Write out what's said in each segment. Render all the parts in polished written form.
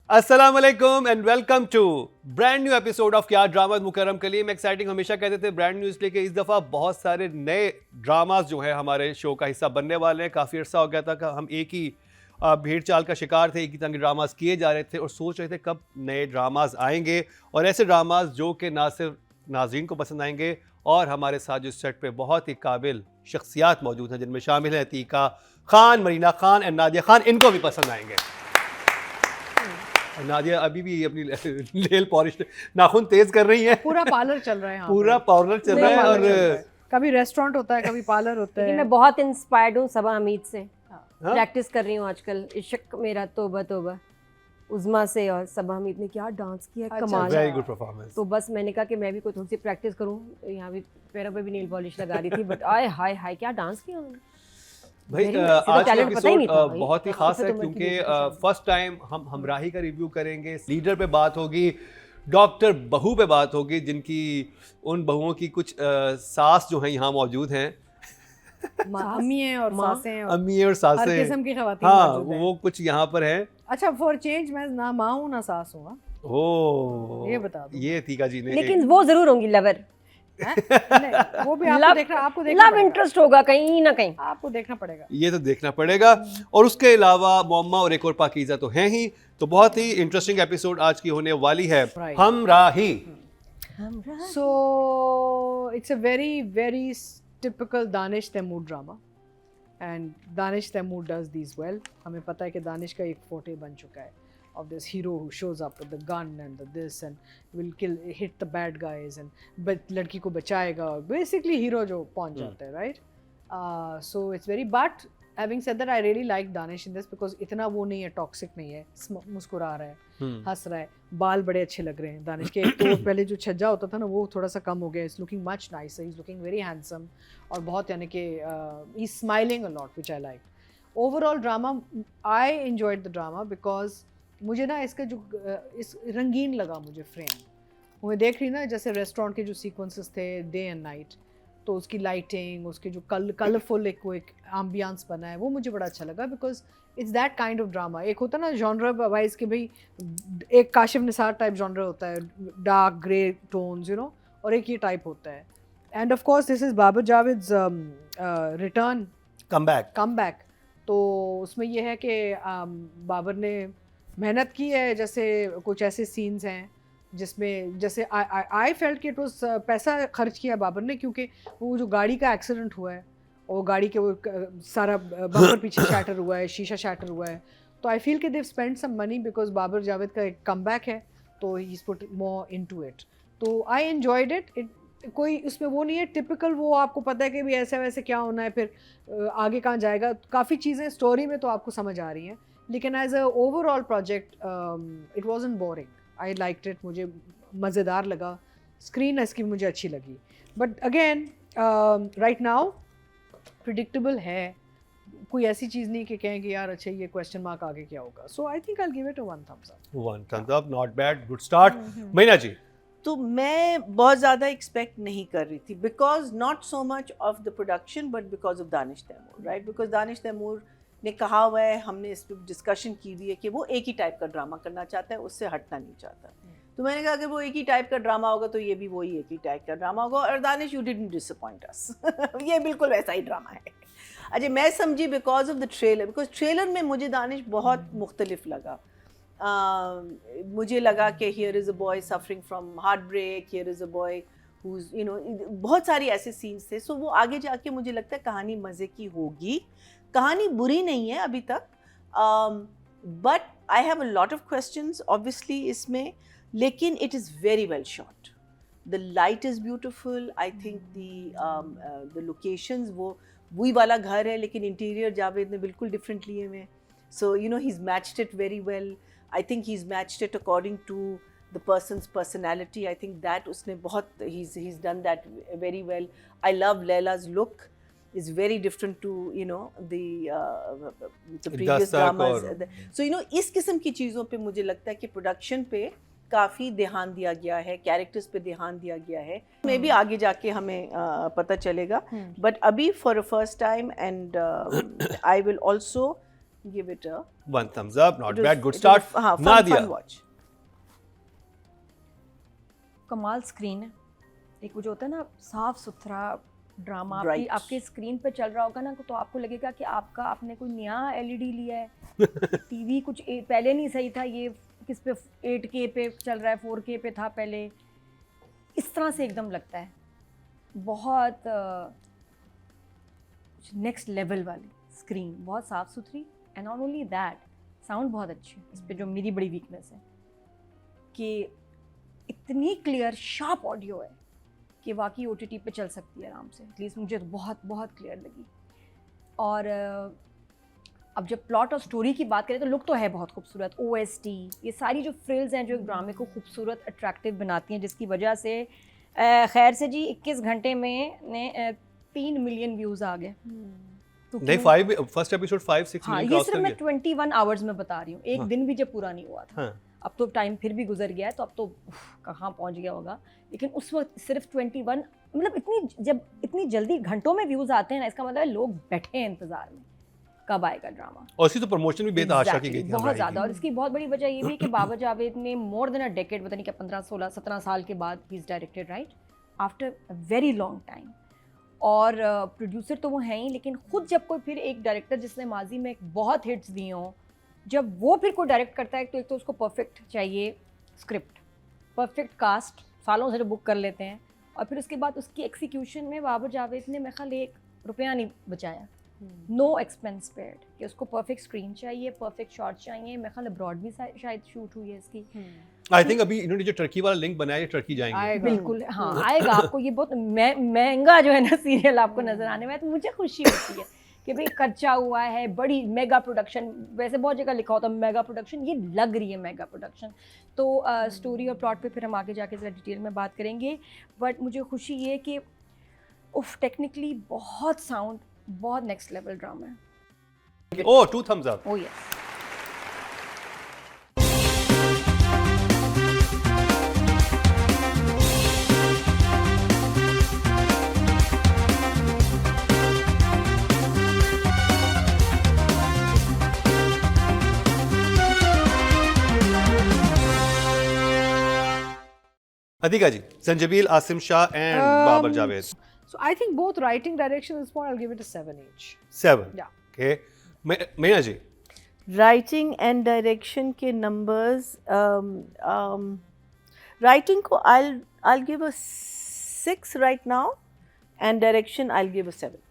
अस्सलाम वालेकुम and welcome to brand new episode of क्या ड्रामा मुकर्रम कलीम। एक्साइटिंग हमेशा कहते थे ब्रांड न्यू, इसलिए कि इस दफ़ा बहुत सारे नए ड्रामाज जो है हमारे शो का हिस्सा बनने वाले हैं। काफ़ी अर्सा हो गया था कि हम एक ही भीड़ चाल का शिकार थे, एक ही तरह के ड्रामाज किए जा रहे थे और सोच रहे थे कब नए ड्रामाज आएंगे और ऐसे ड्रामाज जो कि ना सिर्फ नाजरीन को पसंद आएंगे और हमारे साथ जो सेट पे बहुत ही काबिल शख्सियात मौजूद हैं, जिनमें शामिल हैं अतीका खान, मरीना खान एंड नादिया खान, इनको भी पसंद आएंगे। नादिया अभी भी अपनी नेल पॉलिश नाखून तेज कर रही है। पूरा पार्लर चल रहा है, पूरा पार्लर चल रहा है और कभी रेस्टोरेंट होता है, कभी पार्लर होता है। मैं बहुत इंस्पायर्ड हूँ सबा हमीद से। हाँ? प्रैक्टिस कर रही हूँ आजकल। इश्क मेरा तोबा तोबा उज़मा से, और सबा हमीद ने क्या डांस किया, कमाल। Very good performance. तो बस मैंने कहा कि मैं भी कोई थोड़ी सी प्रैक्टिस करूँ। यहाँ भी पैरों पे भी नेल पॉलिश लगा रही थी, बट आय हाय हाय क्या डांस किया उन्होंने। भाई Very nice. आज का टैलेंट पता ही नहीं था एपिसोड भाई। बहुत ही खास है तो मैं क्योंकि क्यों फर्स्ट टाइम हम हमराही का रिव्यू करेंगे। लीडर पे बात होगी, डॉक्टर बहू पे बात होगी, जिनकी उन बहुओं की कुछ सास जो हैं यहाँ मौजूद हैं, अम्मी हैं और सासें हैं और अम्मी और हर सासें। किस्म की खवातीन हाँ, मौजूद हैं। वो कुछ यहाँ पर हैं। अच्छा, फॉर चेंज मैं ना माँ हूँ ना सास हूँ। ओ ये बता दो। ये अतीका जी ने लेकिन वो जरूर होंगी लवर। नहीं, वो भी आपको लव देखना लव पड़ेगा। इंटरेस्ट होगा कहीं ना कहीं। आपको देखना पड़ेगा। ये तो देखना पड़ेगा। और उसके अलावा मोम्मा और एक और पाकीज़ा तो हैं ही। तो बहुत ही इंटरेस्टिंग एपिसोड आज की होने वाली है। Right. हमराही। So it's a very typical Danish Taimur drama, and Danish Taimur does these well. हमें पता है कि दानिश का एक फोटे बन चुका है of this hero who shows up with the gun and the this and will hit the bad guys and लड़की को बचाएगा, basically hero जो पहुंच जाता है, right? So it's very, but having said that I really like Danish in this because इतना वो नहीं है, toxic नहीं है, मुस्कुरा रहा है, हंस रहा है, बाल बड़े अच्छे लग रहे हैं दानिश के। एक तो पहले जो छज्जा होता था ना वो थोड़ा सा कम हो गया, is looking much nicer, is looking very handsome और बहुत, यानी कि he is smiling a lot, which I like. Overall drama, I enjoyed the drama because मुझे ना इसका जो इस रंगीन लगा मुझे फ्रेम। मैं देख रही ना जैसे रेस्टोरेंट के जो सीक्वेंसेस थे डे एंड नाइट, तो उसकी लाइटिंग, उसके जो कलरफुल एक एम्बियंस बना है, वो मुझे बड़ा अच्छा लगा because it's that kind of drama. एक होता ना जॉनर वाइज कि भाई एक काशिफ निसार टाइप जॉनर होता है, dark grey tones, you know, और एक ये टाइप होता है। And of course this is Babar Javed's return come back. तो उसमें ये है कि बाबर ने मेहनत की है, जैसे कुछ ऐसे सीन्स हैं जिसमें जैसे आई फेल्ट कि इट वाज पैसा खर्च किया बाबर ने, क्योंकि वो जो गाड़ी का एक्सीडेंट हुआ है और गाड़ी के वो सारा बम्पर पीछे शैटर हुआ है, शीशा शैटर हुआ है, तो आई फील कि they spend some money because Babar Javed का एक कमबैक है, तो he is put more into it. तो आई एंजॉयड इट। कोई उसमें वो नहीं है टिपिकल, वो आपको पता है कि भी ऐसा वैसे क्या होना है, फिर आगे कहाँ जाएगा, काफ़ी चीज़ें स्टोरी में तो आपको समझ आ रही हैं, लेकिन as a overall project it wasn't boring, I liked it, मुझे मज़ेदार लगा, स्क्रीन इसकी मुझे अच्छी लगी। But again right now predictable है, कोई ऐसी चीज़ नहीं कि कहें कि यार अच्छा ये क्वेश्चन मार्क आगे क्या होगा। So I think I will give it a 1 thumbs up। 1 thumbs up, not bad, good start। Meena ji. तो मैं बहुत ज़्यादा एक्सपेक्ट नहीं कर रही थी because not so much of the production but because of Danish Taimur, right? Because Danish Taimur ने कहा हुआ है, हमने इस पर डिस्कशन की हुई है कि वो एक ही टाइप का ड्रामा करना चाहता है, उससे हटना नहीं चाहता। तो मैंने कहा कि वो एक ही टाइप का ड्रामा होगा तो ये भी वही एक ही टाइप का ड्रामा होगा। और Danish, you didn't disappoint us. ये बिल्कुल वैसा ही ड्रामा है। अच्छा, मैं समझी because of the trailer, because trailer में मुझे दानिश बहुत मुख्तलिफ लगा। मुझे लगा कि here is a boy suffering from heartbreak, here is a boy whose, you know, बहुत सारी ऐसे सीन्स थे। सो वो आगे जाके मुझे लगता है कहानी मज़े की होगी। कहानी बुरी नहीं है अभी तक, but I have a lot of questions obviously इसमें, लेकिन it is very well shot. The light is beautiful, I think the locations, वो वही वाला घर है लेकिन इंटीरियर जावेद ने बिल्कुल डिफरेंट लिए हुए। So you know he is matched it very well. I think he's matched it according to the person's personality. I think that उसने बहुत, he's done that very well. I love Laila's look. Is very different to, you know, the previous dramas. So you know, इस किस्म की चीज़ों पे मुझे लगता है कि प्रोडक्शन पे काफ़ी ध्यान दिया गया है, कैरेक्टर्स पे ध्यान दिया गया है। मे भी आगे जाके हमें पता चलेगा, बट अभी for a first time, and I will also give it a. One thumbs up, not it was- bad, good it start. was, fun Nadia. watch. कमाल स्क्रीन है। एक वो जो होता है ना साफ सुथरा ड्रामा, Bright. आपके स्क्रीन पे चल रहा होगा ना तो आपको लगेगा कि आपने कोई नया एलईडी लिया है। टीवी कुछ पहले नहीं सही था, ये किस पे 8K पे चल रहा है, 4K पे था पहले, इस तरह से एकदम लगता है। बहुत नेक्स्ट लेवल वाली स्क्रीन, बहुत साफ़ सुथरी, and not only that, sound बहुत अच्छी। इस पे जो मेरी बड़ी वीकनेस है कि इतनी क्लियर शार्प ऑडियो है कि वाकई OTT पे चल सकती है आराम से। एटलीस्ट मुझे तो बहुत बहुत क्लियर लगी। और अब जब प्लॉट और स्टोरी की बात करें तो लुक तो है बहुत खूबसूरत, OST, ये सारी जो फ्रिल्स हैं जो एक ड्रामे को खूबसूरत अट्रैक्टिव बनाती हैं, जिसकी वजह से खैर से जी 21 घंटे में 3 मिलियन व्यूज़ आ गए। तो नहीं, क्यों- फर्स्ट एपिसोड 5-6 हाँ, मिलियन ये क्रॉस सिर्फ कर मैं गया। 21 आवर्स में बता रही हूँ, एक हाँ। दिन भी जब पूरा नहीं हुआ था। हाँ, अब तो टाइम फिर भी गुजर गया है, तो अब तो कहाँ पहुँच गया होगा, लेकिन उस वक्त सिर्फ 21, मतलब जब इतनी जल्दी घंटों में व्यूज़ आते हैं ना, इसका मतलब है लोग बैठे हैं इंतज़ार में कब आएगा ड्रामा। और इसकी तो प्रमोशन भी बेतहाशा की गई थी बहुत हमारी ज़्यादा। की। और इसकी बहुत बड़ी वजह ये भी है कि बाबा जावेद ने मोर देन अ डेकेड, पता नहीं क्या 15, 16, 17 साल के बाद he is directed, right, after a very long time. और प्रोड्यूसर तो वो हैं ही, लेकिन खुद जब कोई फिर एक डायरेक्टर जिसने माजी में बहुत हिट्स दिए हों, जब वो फिर कोई डायरेक्ट करता है तो एक तो उसको परफेक्ट चाहिए स्क्रिप्ट, परफेक्ट कास्ट, सालों से जो बुक कर लेते हैं, और फिर उसके बाद उसकी एग्जीक्यूशन में बाबर जावेद ने मेरे ख्याल ₹1 नहीं बचाया। नो एक्सपेंस स्पेयर्ड, कि उसको परफेक्ट स्क्रीन चाहिए, परफेक्ट शॉट चाहिए। मेरे ख्याल अब्रॉड भी शायद शूट हुई है इसकी। आई थिंक अभी इन्होंने जो टर्की वाला लिंक बनाया है, टर्की जाएंगे। आएगा। बिल्कुल, हाँ आएगा। आपको ये बहुत महंगा जो है ना सीरियल आपको नजर आने में, तो मुझे खुशी होती है कि भाई खर्चा हुआ है, बड़ी मेगा प्रोडक्शन। वैसे बहुत जगह लिखा होता है मेगा प्रोडक्शन, ये लग रही है मेगा प्रोडक्शन। तो स्टोरी और प्लॉट पे फिर हम आगे जाके ज़रा डिटेल में बात करेंगे, बट मुझे खुशी ये कि उफ, टेक्निकली बहुत साउंड, बहुत नेक्स्ट लेवल ड्रामा है। Oh, 2 thumbs up. Oh yes. Atika ji, Zanjabeel, Asim Shah and Babar Javed. So I think both writing direction at this point, I'll give it a 7 each. 7. Yeah. Okay. मैना जी, राइटिंग एंड डायरेक्शन के नंबर्स, राइटिंग को I'll give a 6 right now, and direction I'll give a 7.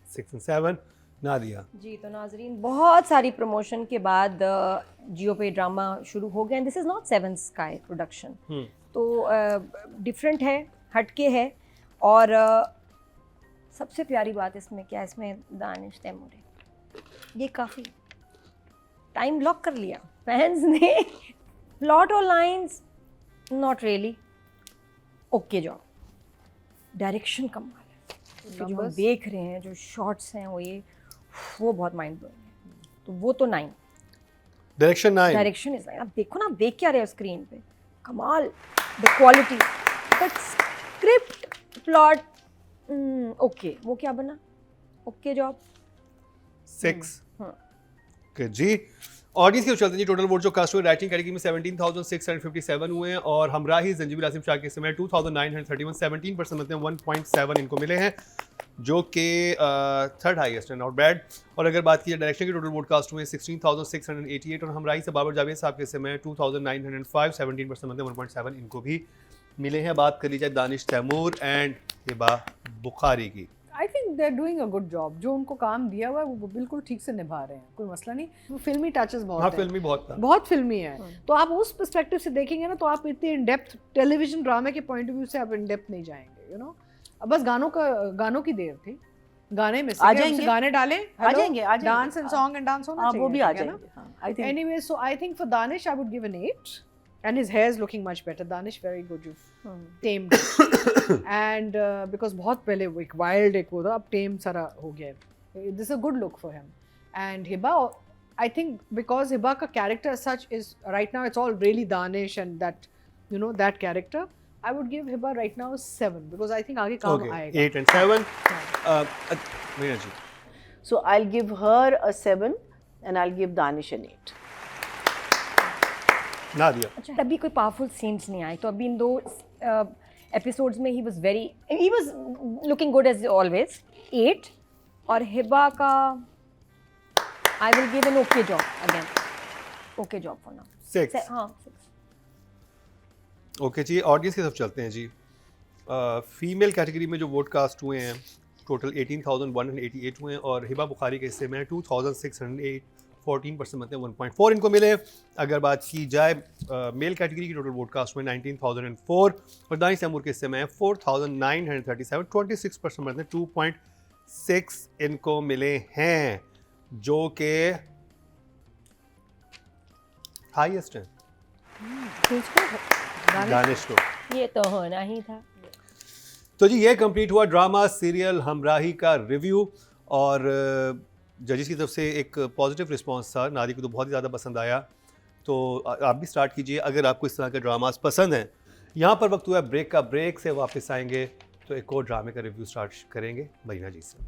6 and 7. Nadia, जी, तो नाजरीन बहुत सारी promotion के बाद जियो पे ड्रामा शुरू हो गया। This is not seven sky production, तो डिफरेंट है, हटके है। और सबसे प्यारी बात इसमें क्या है, इसमें दानिश तैमूर है। ये काफ़ी टाइम लॉक कर लिया फैंस ने। प्लॉट और lines not really okay, job, direction कमाल है। जो हम Numbers? देख रहे हैं, जो शॉट्स हैं वो बहुत माइंड ब्लोइंग है। तो वो तो 9, डायरेक्शन 9. Direction is 9। आप देखो ना, आप देख क्या रहे हो स्क्रीन पे, कमाल, the quality, but script, plot, okay, वो क्या बना, ओके जॉब। 6. Okay, जी, ऑडियंस के चलते हैं जी। टोटल वोट जो कास्ट हुए राइटिंग कैटेगरी में 17,657 हुए हैं, और हमराही जंजीबिल आसिम शाह के समय 2,931, 17% मतलब 1.7 इनको मिले हैं, जो कि थर्ड हाईएस्ट है, नॉट बैड। और अगर बात की जाए डायरेक्शन के टोटल वोट कास्ट हुए 16,688, और हमराही से बाबर जावेद साहब के समय 2,905, 17% मतलब 1.7 इनको भी मिले हैं। बात कर ली जाए दानिश तैमूर एंड हिबा बुखारी की। I think they're doing a good job. जो उनको काम दिया हुआ है वो बिल्कुल ठीक से निभा रहे हैं, कोई मसला नहीं। वो फिल्मी टचेस बहुत हाँ, हैं। फिल्मी बहुत था। बहुत फिल्मी है। तो आप उस पर्सपेक्टिव से देखेंगे ना, तो आप इतने इन डेप्थ टेलीविजन ड्रामे के पॉइंट ऑफ व्यू से आप इन डेप्थ नहीं जाएंगे, यू नो। अब बस गानों की देर थी, गाने में से आ क्या जाएंगे। गाने डालें, आ जाएंगे। Dance and song and dance होना चाहिए, वो भी आ ठीक है ना? जाएंगे। हाँ, I think Anyway, so I think for Danish, I would give an 8. And his hair is looking much better. Danish, very good. You've tamed it. And because बहुत पहले वो एक wild एक वो था, अब tame सारा हो गया है. This is a good look for him. And Hiba, I think because Hiba का character as such is right now it's all really Danish and that, you know, that character. I would give Hiba right now a 7 because I think आगे काम Okay, आएगा. 8 and 7. Meena ji, so I'll give her a 7. and I'll give Danish an 8. Nadia अच्छा, अभी कोई powerful scenes नहीं आए, तो अभी इन दो एपिसोड्स में ही was looking good as always, 8. और हिबा का I will give an okay job again, okay job for now, 6. हाँ 6. ओके जी, ऑडियंस की तरफ चलते हैं जी. फीमेल कैटेगरी में जो वोट कास्ट हुए हैं टोटल 18,188 हुए हैं और हिबा बुखारी के हिस्से में 2,608, 14% मतलब 1.4 इनको मिले. अगर बात की जाए मेल कैटेगरी की टोटल वोट कास्ट हुए 19,004 और दानिश तैमूर के हिस्से में 4,937, 26% मतलब 2.6 इनको मिले हैं, जो कि हाईएस्ट है दानिश को. ये तो होना ही था. तो जी ये कंप्लीट हुआ ड्रामा सीरियल हमराही का रिव्यू और जजेस की तरफ से एक पॉजिटिव रिस्पांस था. नादी को तो बहुत ही ज़्यादा पसंद आया, तो आप भी स्टार्ट कीजिए अगर आपको इस तरह के ड्रामास पसंद हैं. यहाँ पर वक्त हुआ ब्रेक का. ब्रेक से वापस आएंगे तो एक और ड्रामे का रिव्यू स्टार्ट करेंगे मरीना जी से.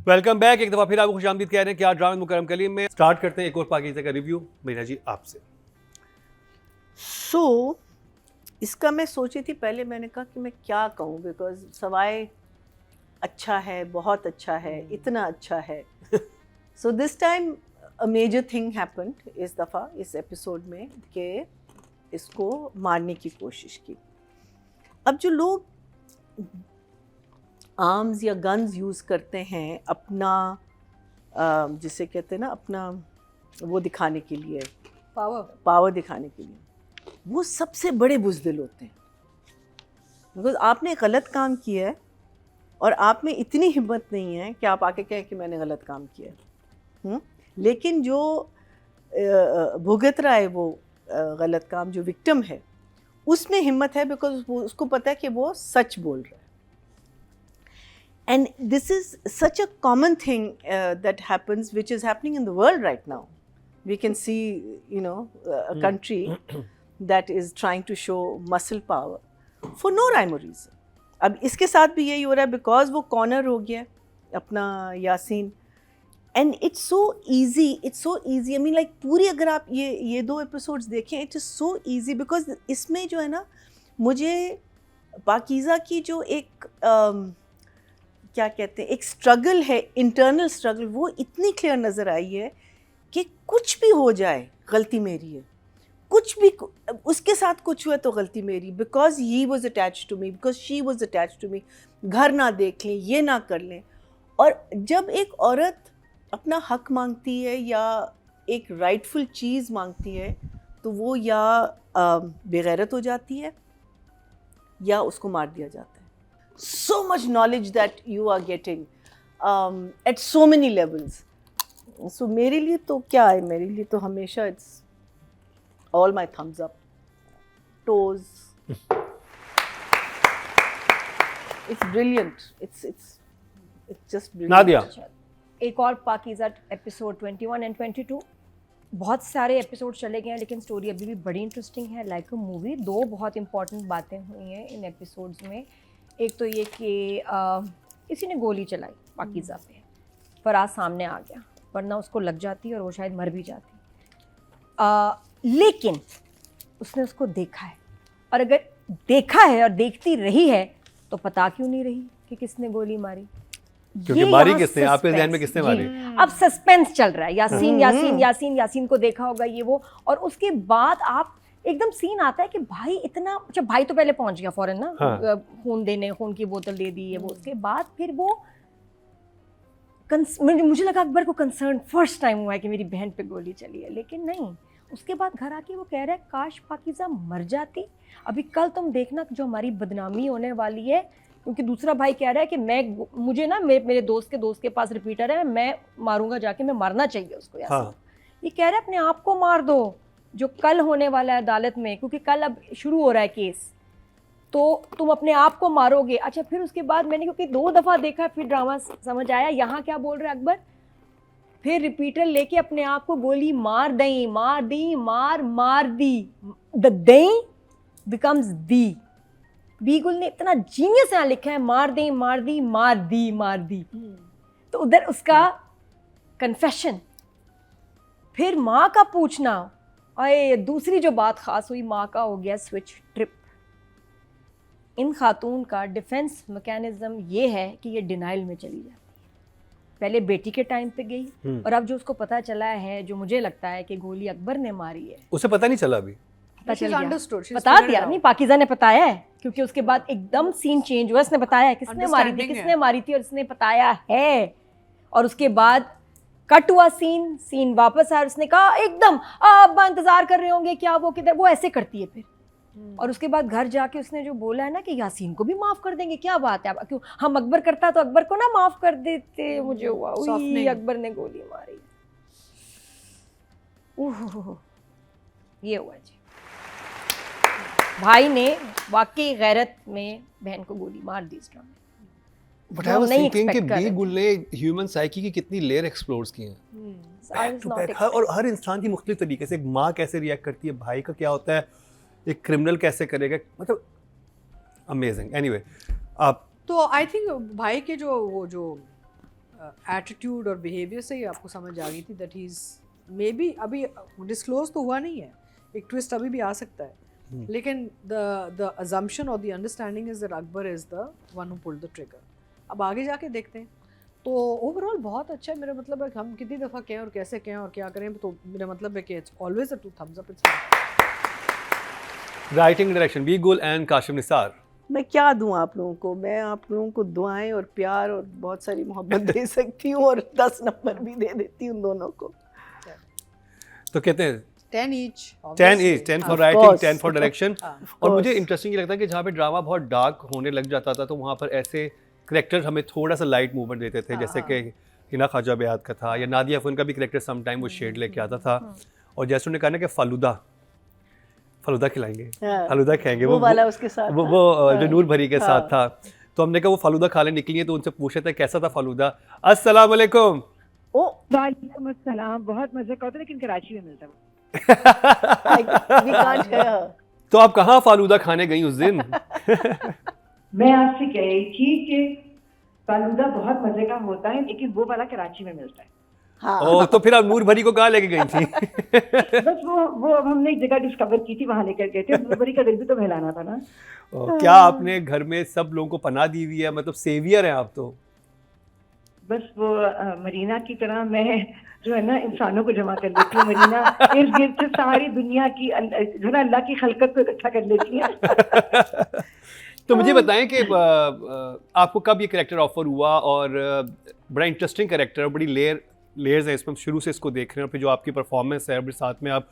Welcome back. एक दफ़ा फिर आपको खुशामदीद कह रहे हैं कि आज ड्रामा मुकरम कलीम में स्टार्ट करते हैं एक और पाकिज़ा का रिव्यू. मरीना जी आपसे. So, इसका मैं सोची थी पहले, मैंने कहा कि मैं क्या कहूँ, बिकॉज सवाए अच्छा है, बहुत अच्छा है, इतना अच्छा है. So this time a major thing happened इस दफ़ा इस एपिसोड में कि इसको मारने की कोशिश की. अब जो लोग आर्म्स या गन्स यूज़ करते हैं अपना जिसे कहते हैं ना, अपना वो दिखाने के लिए, पावर दिखाने के लिए, वो सबसे बड़े बुज़दिल होते हैं. बिकॉज आपने गलत काम किया है और आप में इतनी हिम्मत नहीं है कि आप आके कहें कि मैंने गलत काम किया है. लेकिन जो भुगत रहा है वो गलत काम, जो विक्टिम है, उसमें हिम्मत है, बिकॉज उसको पता है कि वो सच बोल रहा है. And this is such a common thing that happens, which is happening in the world right now. We can see, you know, a country that is trying to show muscle power for no rhyme or reason. अब इसके साथ भी यही हो रहा है, because वो corner हो गया अपना Yasin. And it's so easy, it's so easy. I mean, like पूरी अगर आप ये दो एपिसोड्स देखें, it is so easy because इसमें जो है ना, मुझे पाकीज़ा की जो एक क्या कहते हैं, एक स्ट्रगल है, इंटरनल स्ट्रगल, वो इतनी क्लियर नज़र आई है कि कुछ भी हो जाए गलती मेरी है, कुछ भी उसके साथ कुछ हुआ तो गलती मेरी, because he was attach to me, because she was attach to me. घर ना देख लें, ये ना कर लें. और जब एक औरत अपना हक मांगती है या एक राइटफुल चीज़ मांगती है, तो वो या बेगैरत हो जाती है या उसको मार दिया जाता है. So much knowledge that you are getting at so many levels. So मेरे लिए तो क्या है, मेरे लिए तो हमेशा it's all my thumbs up, toes. It's brilliant. It's just brilliant. Nadia. एक और पाकीज़ा एपिसोड 21 एंड 22. बहुत सारे एपिसोड चले गए हैं लेकिन स्टोरी अभी भी बड़ी इंटरेस्टिंग है, लाइक अ मूवी. दो बहुत इंपॉर्टेंट बातें हुई हैं इन एपिसोड्स में. एक तो ये कि किसी ने गोली चलाई पाकीज़ा पे, फराज सामने आ गया, वरना उसको लग जाती और वो शायद मर भी जाती. लेकिन उसने उसको देखा है, और अगर देखा है और देखती रही है तो पता क्यों नहीं रही कि किसने गोली मारी. क्योंकि मारी किसने, आपके ध्यान में किसने मारी. अब सस्पेंस चल रहा है. यासीन को देखा होगा ये वो, और उसके बाद आप एकदम सीन आता है कि भाई इतना अच्छा, भाई तो पहले पहुंच गया फौरन ना, हाँ. खून देने, खून की बोतल दे दी है वो. उसके बाद फिर वो मुझे लगा अकबर को कंसर्न फर्स्ट टाइम हुआ है कि मेरी बहन पे गोली चली है, लेकिन नहीं. उसके बाद घर आके वो कह रहा है काश पाकीज़ा मर जाती. अभी कल तुम देखना जो हमारी बदनामी होने वाली है, क्योंकि दूसरा भाई कह रहा है कि मुझे ना मेरे दोस्त के पास रिपीटर है, मैं मारूंगा जाके, मैं मारना चाहिए उसको. हाँ. ये कह रहा है अपने आप को मार दो, जो कल होने वाला है अदालत में, क्योंकि कल अब शुरू हो रहा है केस. तो तुम अपने आप को मारोगे। अच्छा, फिर उसके बाद मैंने क्योंकि 2 दफ़ा देखा फिर ड्रामा समझ आया यहाँ क्या बोल रहे अकबर। फिर रिपीटर लेके अपने आप को गोली मार दी, मार दी। द दई बिकम्स दी। बीगुल ने इतना जीनियस यहाँ लिखा है, मार दी। तो उधर उसका कन्फेशन, फिर माँ का पूछना। अरे दूसरी जो बात खास हुई, माँ का हो गया स्विच ट्रिप। इन खातून का डिफेंस मैकेनिज्म ये है कि ये डिनाइल में चली जाती है। पहले बेटी के टाइम पे गई और अब जो उसको पता चला है, जो मुझे लगता है कि गोली अकबर ने मारी है, उसे पता नहीं चला अभी। पता चल गया, बता दिया। नहीं, पाकिज़ा ने बताया है, क्योंकि उसके बाद एकदम सीन चेंज हुआ। इसने बताया है किसने मारी थी और इसने बताया है। और उसके बाद कट हुआ सीन वापस आया और उसने कहा एकदम अब्बा इंतजार कर रहे होंगे, क्या वो किधर, वो ऐसे करती है फिर। और उसके बाद घर जाके उसने जो बोला है ना कि यासीन को भी माफ कर देंगे, क्या बात है, क्यों हम अकबर करता तो अकबर को ना माफ कर देते। मुझे हुआ अकबर ने गोली मारी। ये हुआ जी, भाई ने वाकई गैरत में बहन को गोली मार दी इस ड्रामे में। But I was thinking कि बीगुल ने ह्यूमन साइकी की कितनी लेयर एक्सप्लोर्स की हैं, back to back, और हर इंसान की मुख्तलिफ तरीके से। एक माँ कैसे रिएक्ट करती है, भाई का क्या होता है, एक क्रिमिनल कैसे करेगा, मतलब अमेजिंग। एनीवे, आप तो आई थिंक भाई के जो एटीट्यूड और बिहेवियर से ही आपको समझ आ गई थी that he is may be, अभी डिस्क्लोज तो हुआ नहीं है, एक ट्विस्ट अभी भी आ सकता है, लेकिन द अजम्पशन और the understanding is that Akbar is the one who pulled the trigger. अब आगे जाके देखते हैं। तो ओवरऑल बहुत अच्छा है। मेरा मतलब है कि हम कितनी दफ़ा कहें और कैसे कहें और क्या करें, तो मेरा मतलब है कि it's always a 2 thumbs up। It's writing direction बीगुल and Kashif Nisar. मैं क्या दूं आप लोगों को, मैं आप लोगों को दुआएं और प्यार और बहुत सारी मोहब्बत दे सकती हूँ और 10 नंबर भी दे देती हूँ दोनों को। तो कहते हैं 10 each, 10 for writing, 10 for direction. और मुझे इंटरेस्टिंग लगता है कि जहाँ पे ड्रामा बहुत डार्क होने लग जाता था तो वहाँ पर ऐसे करेक्टर हमें थोड़ा सा लाइट मूवमेंट देते थे, जैसे कि हिना ख्वाजा बेयात का था, या नादिया अफन का भी करेक्टर सम टाइम वो शेड लेके आता था। और जैसे उन्होंने कहा ना कि फलूदा खिलाएंगे, फलूदा खाएंगे, वो वाला उसके साथ वो जो नूर भरी के साथ था। तो हमने कहा वो फलूदा खा ले निकली है, तो उनसे पूछा था कैसा था फलूदा। अस्सलाम वालेकुम। ओ वालेकुम अस्सलाम। बहुत मजे का होता है, लेकिन कराची में मिलता है। तो आप कहाँ फालूदा खाने गई उस दिन? मैं आपसे कह रही थी कि फालूदा बहुत मजे का होता है, लेकिन वो वाला कराची में मिलता है। हाँ। ओ, तो फिर आप नूर भरी को कहाँ लेके गई थी? बस वो अब हमने एक जगह डिस्कवर की थी, वहाँ लेकर गए थे। नूर भरी का दिल भी तो बहलाना था ना। क्या आपने घर में सब लोगों को पनाह दी हुई है, मतलब सेवियर हैं आप तो? बस वो मरीना की तरह मैं जो है ना इंसानों को जमा कर लेती हूँ। मरीना इर्द गिर्द से सारी दुनिया की जो ना अल्लाह की खलकत को इकट्ठा कर लेती है। तो मुझे बताएं कि आपको कब ये कैरेक्टर ऑफर हुआ, और बड़ा इंटरेस्टिंग कैरेक्टर, बड़ी लेयर्स है इसमें, शुरू से इसको देख रहे हैं, और फिर जो आपकी परफॉर्मेंस है, और साथ में आप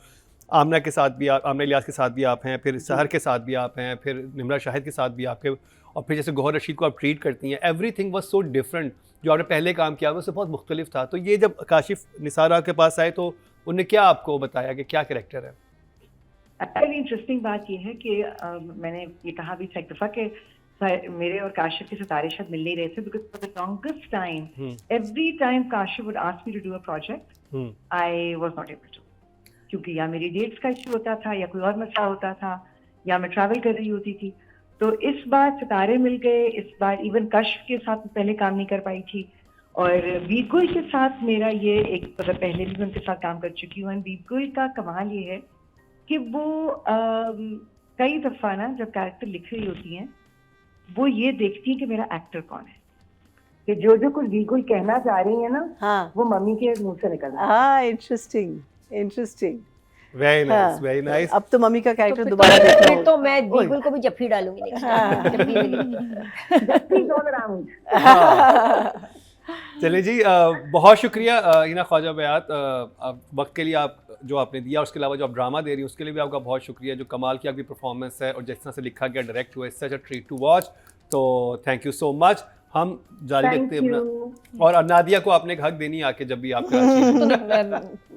आमना के साथ भी, आमना इलियास के साथ भी आप हैं, फिर सहर के साथ भी आप हैं, फिर निमरा शाहिद के साथ भी आपके, और फिर जैसे गौहर रशीद को आप ट्रीट करती हैं। Everything was so different. जो आपने पहले काम किया उससे बहुत मुख्तलिफ था। तो ये जब काशिफ निसार आपके पास आए तो उन्होंने क्या आपको बताया कि क्या कैरेक्टर है? एक्चुअली इंटरेस्टिंग बात ये है कि मैंने ये कहा भी था एक दफ़ा कि मेरे और काशिफ के सितारे शायद मिल नहीं रहे थे, because for the longest time every time Kashif would ask me to do a project, I was not able to, क्योंकि या मेरी डेट्स का इशू होता था, या कोई और मसला होता था, या मैं ट्रैवल कर रही होती थी। तो इस बार सितारे मिल गए। इस बार इवन कश्फ के साथ पहले काम नहीं कर पाई थी, और बीगुल के साथ मेरा ये एक, मतलब पहले भी उनके साथ काम कर चुकी हूँ। बीगुल का कमाल ये है कि वो कई दफ़ा ना जब कैरेक्टर लिख रही होती हैं, वो ये देखती हैं कि मेरा एक्टर कौन है, कि जो कुछ बीगुल कहना चाह रही है ना, हाँ, वो मम्मी के मुंह से निकलता है। हाँ, interesting. Very nice, very nice. अब तो मम्मी का कैरेक्टर दोबारा देखना फिर तो मैं बीगुल को भी जफ्फी डालूंगी नेक्स्ट टाइम, जब भी मिलेगी। चलिए जी, बहुत शुक्रिया हिना ख्वाजा बेयात, वक्त के लिए आप जो आपने दिया, उसके अलावा जो आप ड्रामा दे रही हैं उसके लिए भी आपका बहुत शुक्रिया। जो कमाल की आपकी परफॉर्मेंस है और जिस तरह से लिखा गया, डायरेक्ट हुआ, it's such a treat to watch. तो थैंक यू सो मच। हम जारी रखते हैं अपना, और नादिया को आपने एक हक देनी आके जब भी आपका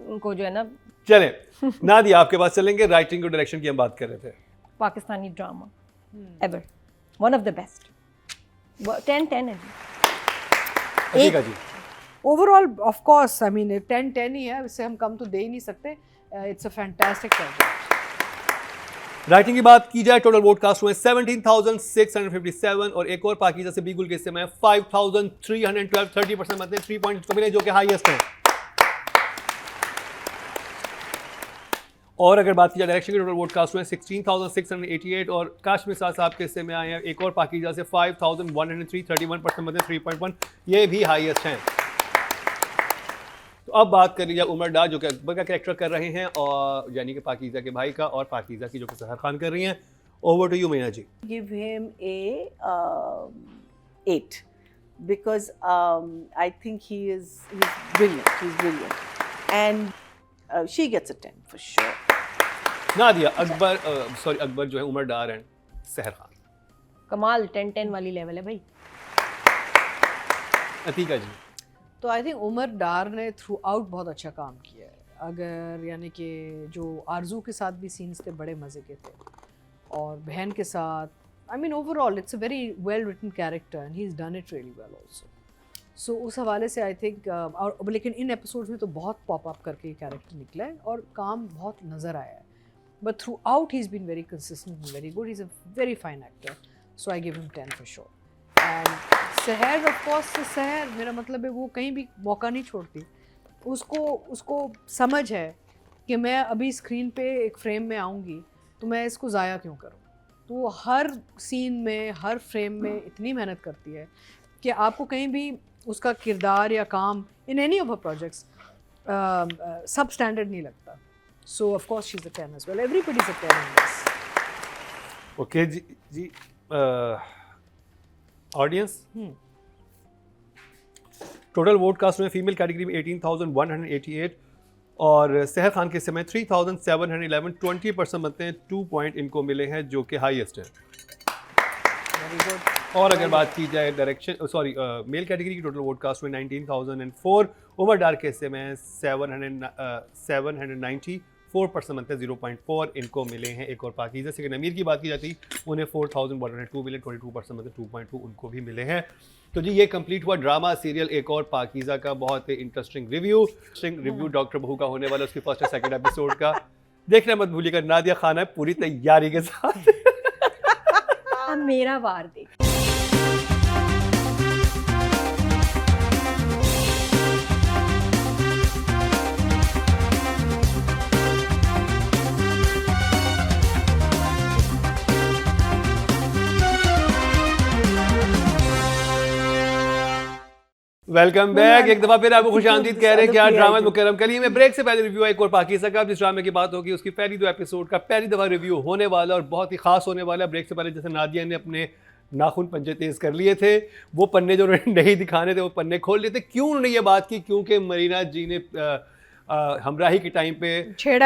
उनको जो है ना। चले नादिया, आपके पास चलेंगे। राइटिंग और डायरेक्शन की हम बात कर रहे थे। Pakistani drama ever. One of the best. 10-10 है. Atika ji overall of course I mean 10-10 ही है, इससे हम कम तो दे ही नहीं सकते. It's a fantastic project. Writing की बात की जाए, टोटल वोट कास्ट हुए 17,657 और एक और पाकिज़ा से बीगुल के हिस्से में 5,312, 30% मतदें 3 पॉइंट को मिले, जो कि हाईएस्ट हैं. और अगर बात की जाए डायरेक्शन के टोटल वोट कास्ट हुए 16,688 और काश्मीर साहब के हिस्से में आए हैं एक और पाकिज़ा से 5,103, 31% मतदें 3.1, ये भी हाईएस्ट हैं. तो अब बात कर लीजिए उमर डार जो कि अकबर का कैरेक्टर कर रहे हैं, और यानी कि पाकिज़ा के भाई का, और पाकिज़ा की जो कि सहर खान कर रही हैं. Over to you Meena ji. Give him a 8 because I think he's brilliant. He's brilliant, and she gets a 10 for sure. Nadia, Akbar जो है उमर डार एंड सहर खान. कमाल 10-10 वाली लेवल है भाई. अतीका जी. तो आई थिंक उमर डार ने थ्रू आउट बहुत अच्छा काम किया है. अगर यानी कि जो आरजू के साथ भी सीन्स थे बड़े मज़े के थे, और बहन के साथ, I mean overall it's a very well written character and he is done it really well also. So उस हवाले से आई थिंक और लेकिन इन एपिसोड्स में तो बहुत पॉप अप करके ये कैरेक्टर निकला है और काम बहुत नज़र आया है. But throughout he is been very consistent and very good. He is a very fine actor, so I give him 10 for sure. And Sehar of course, Sehar मेरा मतलब है वो कहीं भी मौका नहीं छोड़ती. उसको समझ है कि मैं अभी स्क्रीन पे एक फ्रेम में आऊँगी तो मैं इसको ज़ाया क्यों करूँ. तो वो हर सीन में, हर फ्रेम में इतनी मेहनत करती है कि आपको कहीं भी उसका किरदार या काम in any of her projects सब स्टैंडर्ड नहीं लगता. So of course she is a 10 as well. Everybody is a 10 in this. Okay जी. ऑडियंस, टोटल वोट कास्ट में फीमेल कैटेगरी में 18,188 और सहर खान के समय 3,711, 20% बनते हैं, 2 पॉइंट इनको मिले हैं, जो कि हाईएस्ट है. और अगर बात की जाए डायरेक्शन मेल कैटेगरी की टोटल वोट कास्ट में 19,004, उमर डार के हिस्से में 790, 4% बनते हैं, 0.4 इनको मिले हैं एक और पाकिज़ा से. अगर अमीर की बात की जाती उन्हें 4,102 मिले, 22% बनते 2.2 उनको भी मिले हैं. तो जी ये कंप्लीट हुआ ड्रामा सीरियल एक और पाकिज़ा का बहुत ही इंटरेस्टिंग रिव्यू डॉक्टर बहू का होने वाला, उसकी फर्स्ट और सेकंड एपिसोड का. देखना मत भूलिएगा. नादिया खान है पूरी तैयारी के साथ. अब मेरा वार देख. Welcome back. एक दफा फिर आपको खुशामदीद कह रहे हैं क्या ड्रामा मुकर्रम के लिए. मैं ब्रेक से पहले रिव्यू एक और पाकिज़ा का, जिस ड्रामे की बात होगी उसकी पहली 2 एपिसोड का पहली दफ़ा रिव्यू होने वाला और बहुत ही खास होने वाला. ब्रेक से पहले जैसे नादिया ने अपने नाखून पंजे तेज कर लिए थे, वो पन्ने जो नहीं दिखाने थे वो पन्ने खोल लिए थे. क्यों उन्होंने ये बात की? क्योंकि मरीना जी ने हमराही के टाइम पे छेड़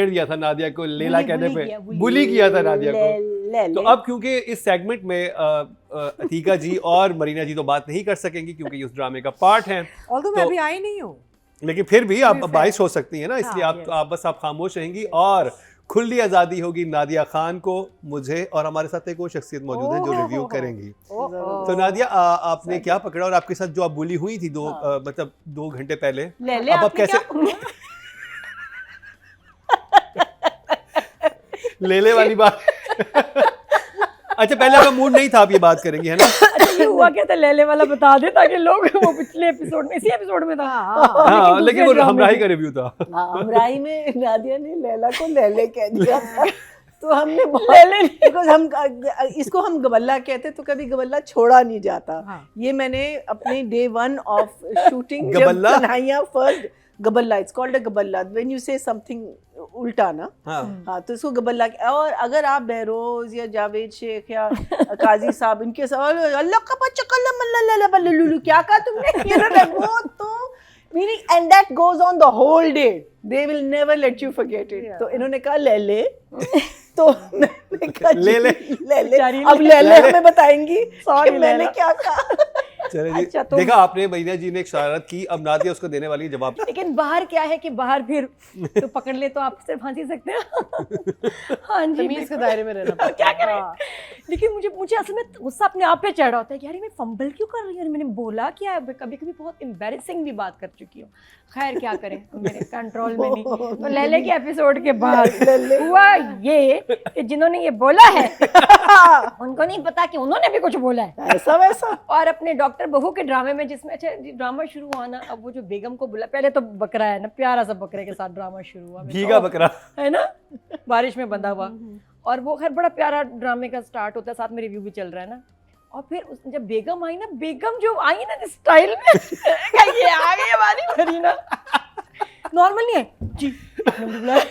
दिया था नादिया को, लेला कहने पे बुली किया था नादिया को. तो अब क्योंकि इस सेगमेंट में अतीका जी और मरीना जी तो बात नहीं कर सकेंगी क्योंकि ये उस ड्रामे का पार्ट है. तो मैं अभी आई नहीं हूँ, लेकिन फिर भी आप बाइस हो सकती है ना, इसलिए आप खामोश रहेंगी और खुली आज़ादी होगी नादिया खान को, मुझे और हमारे साथ एक और शख्सियत मौजूद है जो रिव्यू करेंगी. तो नादिया आपने क्या पकड़ा और आपके साथ जो आप बुली हुई थी 2 घंटे पहले, अब आप कैसे ले वाली बात. अच्छा पहले आपका मूड नहीं था, आप ये बात करेंगे है ना. अच्छा ये हुआ क्या था, लेले वाला बता दे ताकि लोग, वो पिछले एपिसोड में, इसी एपिसोड में था. हाँ लेकिन वो हमराही का रिव्यू था. हमराही में नादिया ने लैला को लेले कह दिया था. तो हमने बिकॉज हम इसको हम गबल्ला कहते, तो कभी गबल्ला छोड़ा नहीं जाता. ये मैंने अपने डे 1 ऑफ शूटिंग जब कन्हैया फर्स्ट गबल्ला, इट्स कॉल्ड अ गबल्ला व्हेन यू से समथिंग उल्टा ना. हाँ तो इसको गबल्ला. और अगर आप बहरोज या जावेद शेख या काजी साहब इनके साथ अल्लाह का बच्चा क्या कहा तुमने, वो तो meaning and that goes on the whole day, they will never let you forget it. तो इन्होंने कहा ले तो मैंने कहा ले अब ले हमें बताएंगी कि मैंने क्या कहा. चलिए जी, अच्छा, तो देखा आपने, महीना जी ने एक शरारत की, अब नादिया उसको देने वाली है जवाब। लेकिन बाहर क्या है कि बाहर फिर तो पकड़ ले तो आप सिर्फ फांसी सकते हैं। हाँ जी, तमीज के दायरे में रहना क्या पड़ता है। करें। हाँ। लेकिन मुझे असल में गुस्सा अपने आप पे चढ़ रहा होता है कि यार ये मैं फंबल क्यों कर रही हूँ, मैंने बोला क्या है, कभी कभी बहुत एम्बैरेसिंग भी बात कर चुकी हूँ। खैर क्या करें, मेरे कंट्रोल में नहीं। तो लैले के एपिसोड के बाद हुआ ये कि जिन्होंने ये बोला है उनको नहीं पता कि उन्होंने भी कुछ बोला है, ऐसा वैसा। और अपने डॉक्टर बहू के ड्रामे में, जिसमें अच्छा ड्रामा शुरू हुआ ना, अब वो जो बेगम को बुला, पहले तो बकरा है ना, प्यारा सा बकरे के साथ ड्रामा शुरू हुआ, भीगा बकरा है ना, बारिश में बंधा हुआ, और वो खैर बड़ा प्यारा ड्रामे का स्टार्ट होता है, साथ में रिव्यू भी चल रहा है ना। और फिर जब बेगम आई ना, बेगम जो आई ना स्टाइल में ये आ गई हमारी करीना, नॉर्मल नहीं है जी, आपने बुलाया।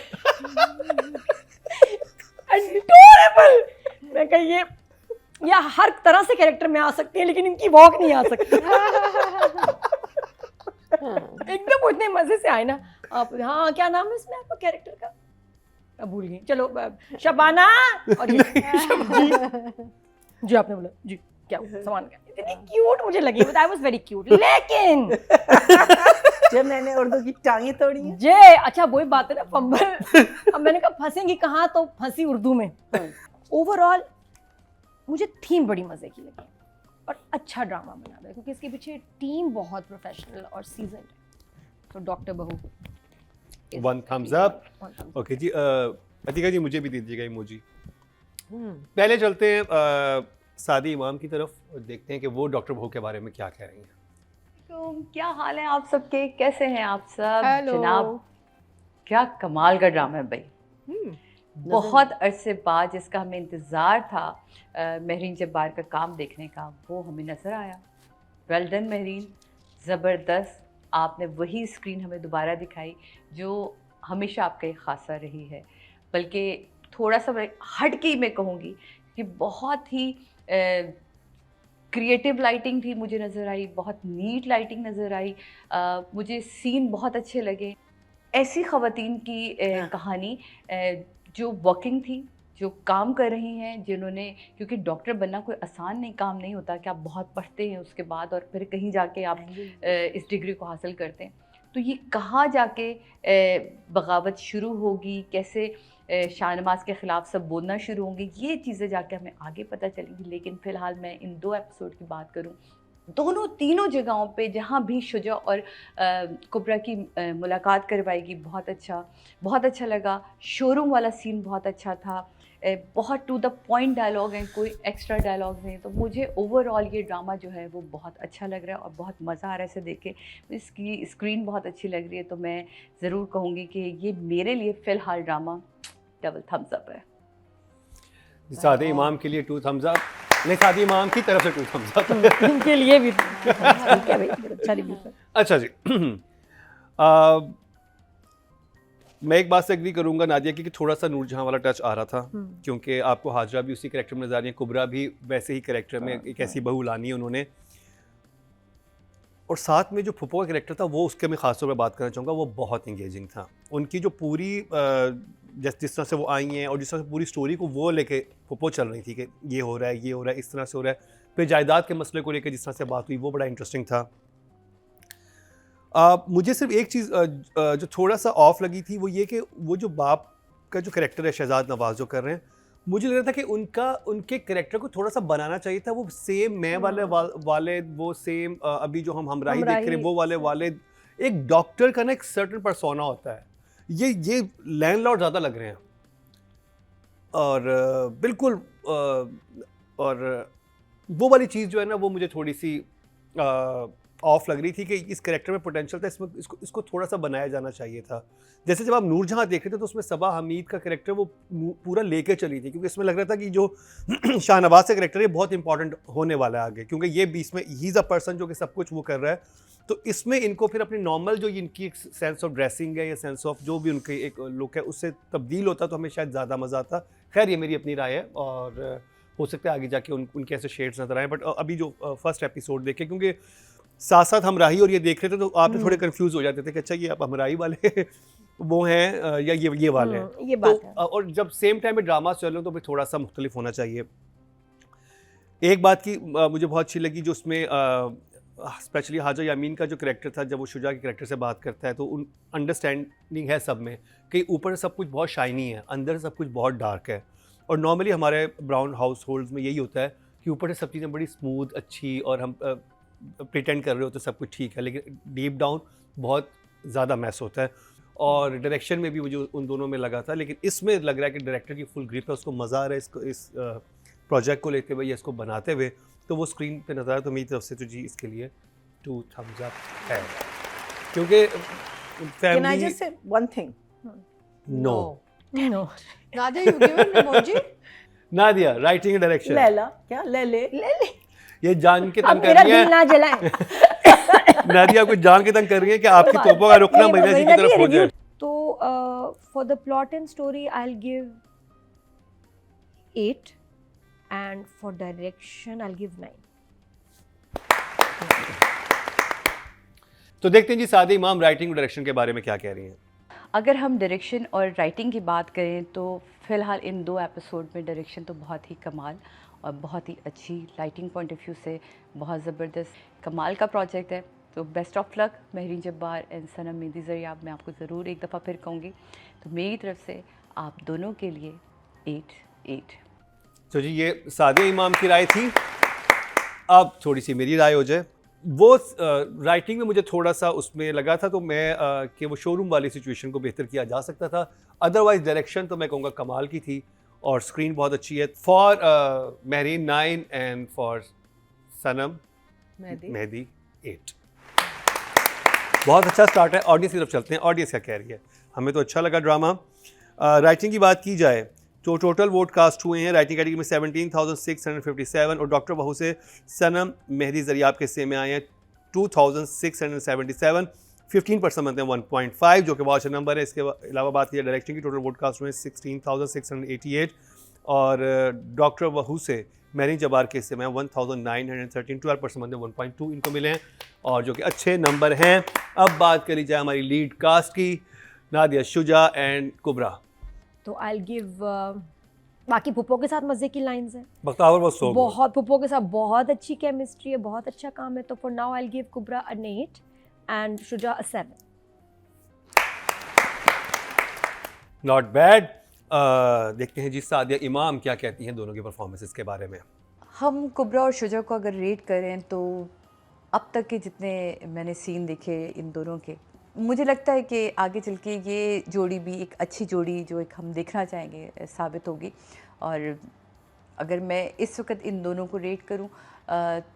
Adorable! मैं कही ये हर तरह से कैरेक्टर में आ सकती है, लेकिन इनकी वॉक नहीं आ सकती। एकदम उतने मजे से आए ना आप। हाँ, क्या नाम है इसमें आपका कैरेक्टर का, अब भूल गई, चलो शबाना। और जी आपने बोला जी, क्या सामान का, इतनी क्यूट मुझे लगी, आई वाज वेरी क्यूट। लेकिन जब मैंने उर्दू की टांगें तोड़ी हैं, जे अच्छा वही बात है ना, फंबल। अब मैंने कहा फंसेंगी कहाँ, तो फंसी उर्दू में। ओवरऑल मुझे थीम बड़ी मजे की लगी और अच्छा ड्रामा बना था, क्योंकि इसके पीछे टीम बहुत प्रोफेशनल और सीजन्ड है। तो डॉक्टर बहू, 1 thumbs up। ओके जी, अतिका जी मुझे भी दीजिएगा इमोजी। पहले चलते हैं सादी इमाम की तरफ और देखते हैं कि वो डॉक्टर बहू के बारे में क्या कह रही हैं। तो क्या हाल है आप सबके, कैसे हैं आप सब? हेलो। जनाब, क्या कमाल का ड्रामा है भाई, बहुत अरसे बाद जिसका हमें इंतज़ार था महरीन जब्बार का काम देखने का, वो हमें नज़र आया। वेल डन महरीन, ज़बरदस्त। आपने वही स्क्रीन हमें दोबारा दिखाई जो हमेशा आपका एक खासा रही है, बल्कि थोड़ा सा मैं हट के ही मैं कहूँगी कि बहुत ही क्रिएटिव लाइटिंग थी, मुझे नज़र आई, बहुत नीट लाइटिंग नज़र आई। मुझे सीन बहुत अच्छे लगे। ऐसी ख़वातीन की कहानी जो वर्किंग थी, जो काम कर रही हैं, जिन्होंने, क्योंकि डॉक्टर बनना कोई आसान नहीं काम नहीं होता कि आप बहुत पढ़ते हैं उसके बाद और फिर कहीं जाके आप इस डिग्री को हासिल करते हैं। तो ये कहाँ जाके बगावत शुरू होगी, कैसे शाहनवाज़ के ख़िलाफ़ सब बोलना शुरू होंगे, ये चीज़ें जाके हमें आगे पता चलेंगी। लेकिन फ़िलहाल मैं इन 2 एपिसोड की बात करूँ, दोनों तीनों जगहों पे जहाँ भी शुजा और कुबरा की मुलाकात करवाएगी, बहुत अच्छा लगा। शोरूम वाला सीन बहुत अच्छा था, बहुत टू द पॉइंट डायलॉग हैं, कोई एक्स्ट्रा डायलॉग्स नहीं। तो मुझे ओवरऑल ये ड्रामा जो है वो बहुत अच्छा लग रहा है और बहुत मज़ा आ रहा है इसे देख के। इसकी स्क्रीन बहुत अच्छी लग रही है, तो मैं ज़रूर कहूँगी कि ये मेरे लिए फ़िलहाल ड्रामा डबल थम्स अप है। सादे इमाम के लिए 2 thumbs up, नहीं सादी इमाम की तरफ से 2 thumbs up। इनके लिए भी क्या भाई, अच्छा रिव्यू कर। अच्छा जी, मैं एक बात से एग्री करूंगा नादिया की कि थोड़ा सा नूरजहां वाला टच आ रहा था, क्योंकि आपको हाजरा भी उसी कैरेक्टर में नजर आ रही है, कुबरा भी वैसे ही कैरेक्टर में एक ऐसी बहू लानी है उन्होंने। और साथ में जो फुप्पो का कैरेक्टर था, वो उसके मैं खास तौर पर बात करना चाहूँगा, वो बहुत इंगेजिंग था। उनकी जो पूरी जिस तरह से वो आई हैं और जिस तरह से पूरी स्टोरी को वो लेके फुप्पो चल रही थी कि ये हो रहा है, ये हो रहा है, इस तरह से हो रहा है, फिर जायदाद के मसले को लेकर जिस तरह से बात हुई, वो बड़ा इंटरेस्टिंग था। मुझे सिर्फ एक चीज़ जो थोड़ा सा ऑफ लगी थी, वो ये कि वो जो बाप का जो कैरेक्टर है शहजाद नवाज जो कर रहे हैं, मुझे लग रहा था कि उनके कैरेक्टर को थोड़ा सा बनाना चाहिए था। वो सेम मैं वाले वो सेम अभी जो हम हमराही देख रहे हैं, वो वाले एक डॉक्टर का ना एक सर्टेन पर्सोना होता है, ये लैंडलॉर्ड ज़्यादा लग रहे हैं। और बिल्कुल और वो वाली चीज़ जो है ना, वो मुझे थोड़ी सी ऑफ लग रही थी कि इस कैरेक्टर में पोटेंशियल था, इसमें इसको थोड़ा सा बनाया जाना चाहिए था। जैसे जब आप नूरजहां देख रहे थे तो उसमें सबा हमीद का कैरेक्टर वो पूरा लेके चली थी, क्योंकि इसमें लग रहा था कि जो शाहनवाज का कैरेक्टर है बहुत इंपॉर्टेंट होने वाला है आगे, क्योंकि ये बीच में ही इज़ अ पर्सन जो कि सब कुछ वो कर रहा है। तो इसमें इनको फिर अपनी नॉर्मल जो इनकी एक सेंस ऑफ ड्रेसिंग है या सेंस ऑफ जो भी उनकी एक लुक है उससे तब्दील होता तो हमें शायद ज़्यादा मज़ा आता। खैर ये मेरी अपनी राय है और हो सकता है आगे जाके उनके ऐसे शेड्स नजर आए, बट अभी जो फर्स्ट एपिसोड देखे, क्योंकि साथ साथ हमराही और ये देख रहे थे तो आप थोड़े कंफ्यूज हो जाते थे कि अच्छा ये आप हमराही वाले वो हैं या ये वाले हैं, ये बात है। तो और जब सेम टाइम में ड्रामा चल रहे हो तो फिर थोड़ा सा मुख्तलिफ होना चाहिए। एक बात की मुझे बहुत अच्छी लगी जो उसमें स्पेशली हाजा यामीन का जो करेक्टर था, जब वो शुजा के करेक्टर से बात करता है तो उन अंडरस्टैंडिंग है सब में कि ऊपर सब कुछ बहुत शाइनी है, अंदर सब कुछ बहुत डार्क है। और नॉर्मली हमारे ब्राउन हाउस होल्ड्स में यही होता है कि ऊपर से सब चीज़ें बड़ी स्मूथ अच्छी और हम प्रिटेंड कर रहे होते सब कुछ ठीक है, लेकिन डीप डाउन बहुत ज़्यादा मैस होता है। और डायरेक्शन में भी मुझे उन दोनों में लगा था, लेकिन इसमें लग रहा है कि डायरेक्टर की फुल ग्रिप है, उसको मज़ा आ रहा है इसको इस प्रोजेक्ट को लेते हुए या इसको बनाते हुए, तो वो स्क्रीन पे नज़र आया। तो मेरी तरफ से तो जी इसके लिए 2 thumbs up है, क्योंकि Can I family just say one thing? No no Nadia, you give an emoji? Nadia writing direction Laila क्या ले ले ये जान के अब तंग कर मेरा रही दिल है ना जलाएं। नादिया कुछ जान के तंग कर रही है कि आपकी तोपों का रुकना ये महीना जी की महीना तरफ हो review। जाए। तो for the plot and story I will give 8 and for direction I'll give 9. तो देखते हैं जी सादे इमाम राइटिंग और डायरेक्शन के बारे में क्या कह रही हैं। अगर हम डायरेक्शन और राइटिंग की बात करें तो फ़िलहाल इन 2 एपिसोड में डायरेक्शन तो बहुत ही कमाल और बहुत ही अच्छी, लाइटिंग पॉइंट ऑफ व्यू से बहुत ज़बरदस्त कमाल का प्रोजेक्ट है। तो best of luck Mahreen Jabbar and Sanam मेहंदी ज़रिया। मैं आपको ज़रूर एक दफ़ा फिर कहूँगी, तो मेरी तरफ से आप दोनों के लिए 8-8। तो जी ये सादे इमाम की राय थी। अब थोड़ी सी मेरी राय हो जाए। वो राइटिंग में मुझे थोड़ा सा उसमें लगा था तो मैं कि वो शोरूम वाली सिचुएशन को बेहतर किया जा सकता था। अदरवाइज डायरेक्शन तो मैं कहूँगा कमाल की थी और स्क्रीन बहुत अच्छी है। फॉर महरीन 9 एंड फॉर सनम मेहदी 8। बहुत अच्छा स्टार्ट है। ऑडियंस की तरफ चलते हैं, ऑडियंस क्या कह रही है। हमें तो अच्छा लगा ड्रामा। राइटिंग की बात की जाए तो टोटल वोट कास्ट हुए हैं राइटिंग कैटेगरी में 17,657 और डॉक्टर बहू से सनम मेहदी ज़रिया के हिस्से में आए हैं 2,677। 15% बनते हैं 1.5 जो कि बहुत अच्छा नंबर है। इसके अलावा बात की जाए डायरेक्टिंग की, टोटल वोट कास्ट हुए हैं 16,688 और डॉक्टर बहू से महरीन जब्बार के हिस्से में 1,913। 12% बनते हैं 1.2 इनको मिले हैं और जो कि अच्छे नंबर हैं। अब बात करी जाए हमारी लीड कास्ट की, नादिया, शुजा एंड कुबरा। तो आई विल गिव बाकी पुप्पो के साथ मज़े की लाइंस हैं, बख्तावर वो सो बहुत पुप्पो के साथ बहुत अच्छी केमिस्ट्री है, बहुत अच्छा काम है। तो for now I will give Kubra an 8 and Shuja a 7. Not bad. देखते हैं जी सादिया इमाम क्या कहती हैं दोनों की परफॉर्मेंसेस के बारे में। हम कुबरा और शुजा को अगर रेट करें तो अब तक के जितने मैंने सीन देखे इन दोनों के, मुझे लगता है कि आगे चल के ये जोड़ी भी एक अच्छी जोड़ी जो एक हम देखना चाहेंगे साबित होगी। और अगर मैं इस वक्त इन दोनों को रेट करूं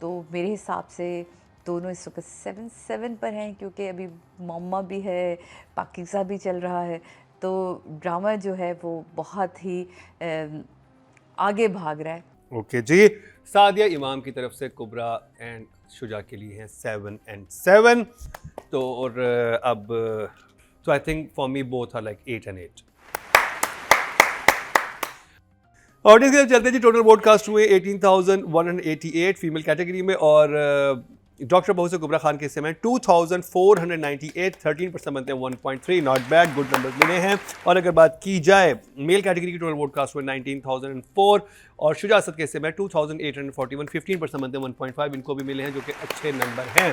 तो मेरे हिसाब से दोनों इस वक्त 7 पर हैं, क्योंकि अभी मम्मा भी है, पाकिज़ा भी चल रहा है, तो ड्रामा जो है वो बहुत ही आगे भाग रहा है। ओके जी, सादिया इमाम की तरफ से कुबरा एंड शुजा के लिए हैं 7 and 7। तो और अब तो I think for me both are like 8 and 8। Audience के चलते जी टोटल वोट कास्ट हुए 18,188 फीमेल कैटेगरी में और डॉक्टर बहू से कुबरा खान के हिस्से में 2,498। 13% बनते हैं 1.3। नॉट बैड, गुड नंबर मिले हैं। और अगर बात की जाए मेल कैटेगरी की, टोटल वोट कास्ट हुए 19,004 और शुजा असद के हिस्से में 2,841। 15% बनते हैं 1.5 इनको भी मिले हैं जो कि अच्छे नंबर हैं।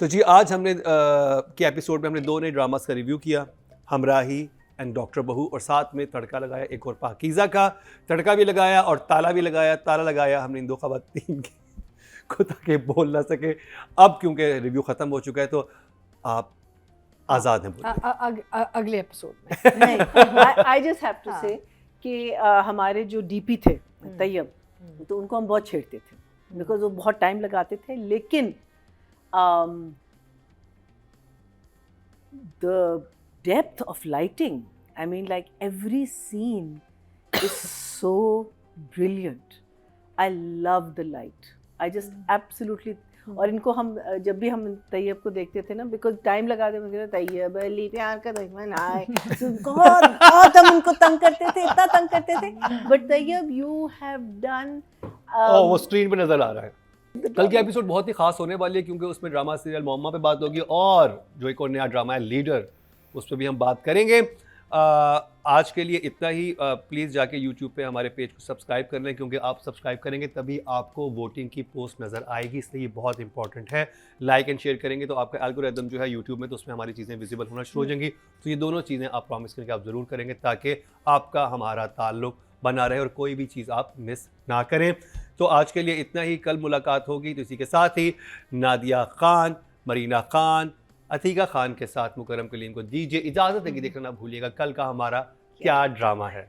तो जी आज हमने के एपिसोड में हमने 2 नए ड्रामास का रिव्यू किया, हमराही एंड डॉक्टर बहू, और साथ में तड़का लगाया एक और पाकीज़ा का। तड़का भी लगाया और ताला भी लगाया। ताला लगाया हमने इन 2 ख़वातीन को ताकि बोल ना सके। अब क्योंकि रिव्यू ख़त्म हो चुका है तो आप आज़ाद हैं बोलिए। अगले एपिसोड में नहीं, आई जस्ट हैव टू से कि हमारे जो डीपी थे तैयब, तो उनको हम बहुत छेड़ते थे बिकॉज वो बहुत टाइम लगाते थे, लेकिन the depth of lighting, I mean like every scene is so brilliant. I love the light. I just absolutely और इनको हम जब भी हम तैयब को देखते थे ना, बिकॉज टाइम लगाते थे, तैयब अली प्यार का दुश्मन आए, बहुत हम उनको तंग करते थे, इतना तंग करते थे। But Tayyab you have done, वो स्क्रीन पे नजर आ रहा है। कल की एपिसोड बहुत ही खास होने वाली है क्योंकि उसमें ड्रामा सीरियल मोहम्मा पे बात होगी और जो एक और नया ड्रामा है लीडर, उस पर भी हम बात करेंगे। आज के लिए इतना ही। प्लीज़ जाके यूट्यूब पे हमारे पेज को सब्सक्राइब कर लें, क्योंकि आप सब्सक्राइब करेंगे तभी आपको वोटिंग की पोस्ट नज़र आएगी, इसलिए ये बहुत इंपॉर्टेंट है। लाइक एंड शेयर करेंगे तो आपका एल्गोरिदम जो है यूट्यूब में, तो उसमें हमारी चीज़ें विजिबल होना शुरू हो जाएंगी। तो ये दोनों चीज़ें आप प्रॉमिस करके आप ज़रूर करेंगे, ताकि आपका हमारा ताल्लुक बना रहे और कोई भी चीज़ आप मिस ना करें। तो आज के लिए इतना ही, कल मुलाकात होगी। तो इसी के साथ ही नादिया खान, मरीना खान, अतीका खान के साथ मुकर्रम कलीम को दीजिए इजाज़त। देखना ना भूलिएगा कल का हमारा क्या ड्रामा है।